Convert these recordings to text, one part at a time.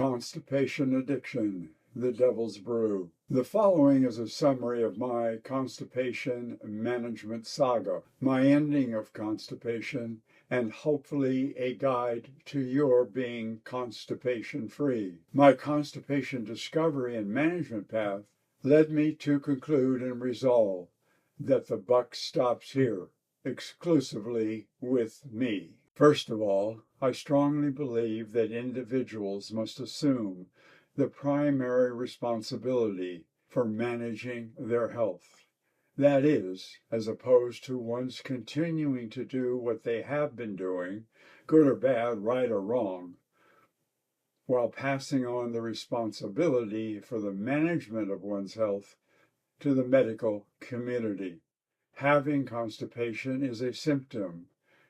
Constipation Addiction, the Devil's Brew. The following is a summary of my constipation management saga, my ending of constipation, and hopefully a guide to your being constipation-free. My constipation discovery and management path led me to conclude and resolve that the buck stops here, exclusively with me. First of all, I strongly believe that individuals must assume the primary responsibility for managing their health. That is, as opposed to one's continuing to do what they have been doing, good or bad, right or wrong, while passing on the responsibility for the management of one's health to the medical community. Having constipation is a symptom,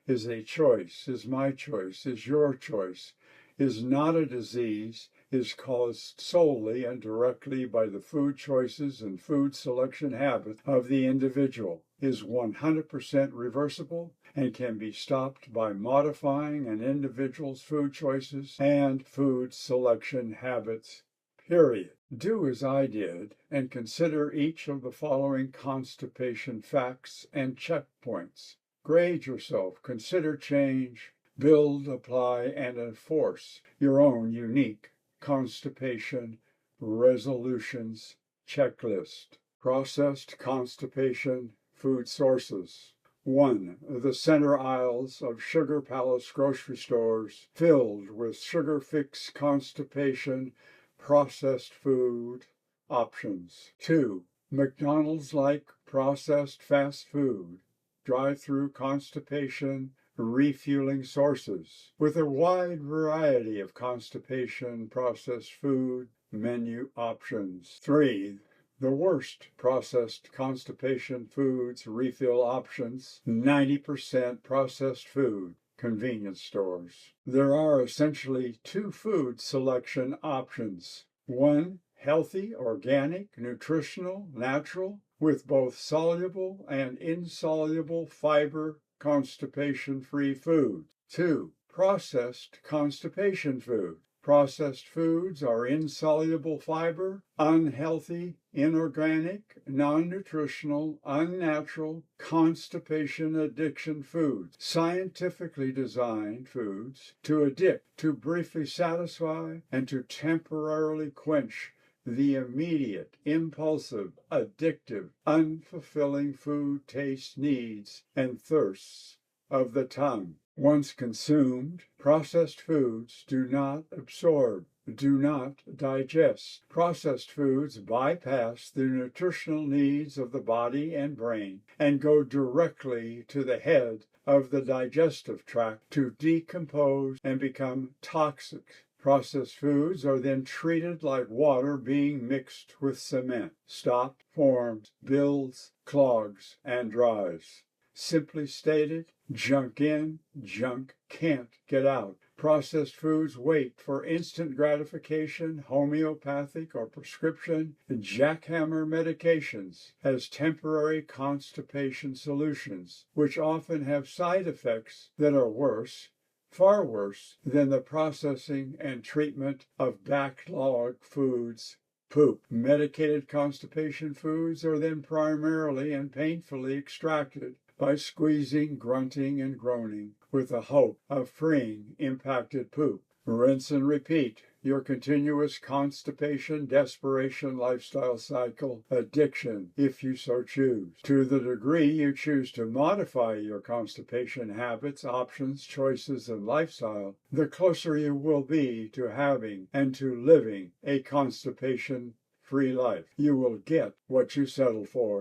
is a choice, is my choice, is your choice, is not a disease, is caused solely and directly by the food choices and food selection habits of the individual, is 100% reversible, and can be stopped by modifying an individual's food choices and food selection habits, period. Do as I did and consider each of the following constipation facts and checkpoints. Grade yourself, consider change, build, apply, and enforce your own unique constipation resolutions checklist. Processed constipation food sources. 1. The center aisles of Sugar Palace grocery stores filled with sugar-fix constipation processed food options. 2. McDonald's-like processed fast food, drive-through constipation refueling sources, with a wide variety of constipation processed food menu options. 3. The worst processed constipation foods refill options, 90% processed food, convenience stores. There are essentially two food selection options. 1. Healthy, organic, nutritional, natural, with both soluble and insoluble fiber constipation-free foods. 2. Processed constipation food. Processed foods are insoluble fiber, unhealthy, inorganic, non-nutritional, unnatural, constipation addiction foods, scientifically designed foods to addict, to briefly satisfy, and to temporarily quench the immediate, impulsive, addictive, unfulfilling food taste needs and thirsts of the tongue. Once consumed, processed foods do not absorb, do not digest. Processed foods bypass the nutritional needs of the body and brain and go directly to the head of the digestive tract to decompose and become toxic. Processed foods are then treated like water being mixed with cement, stopped, forms, builds, clogs, and dries. Simply stated, junk in, junk can't get out. Processed foods wait for instant gratification, homeopathic or prescription, jackhammer medications as temporary constipation solutions, which often have side effects that are worse, far worse than the processing and treatment of backlog foods. Poop. Medicated constipation foods are then primarily and painfully extracted by squeezing, grunting, and groaning with the hope of freeing impacted poop. Rinse and repeat your continuous constipation, desperation, lifestyle cycle, addiction, if you so choose. To the degree you choose to modify your constipation habits, options, choices, and lifestyle, the closer you will be to having and to living a constipation-free life. You will get what you settle for.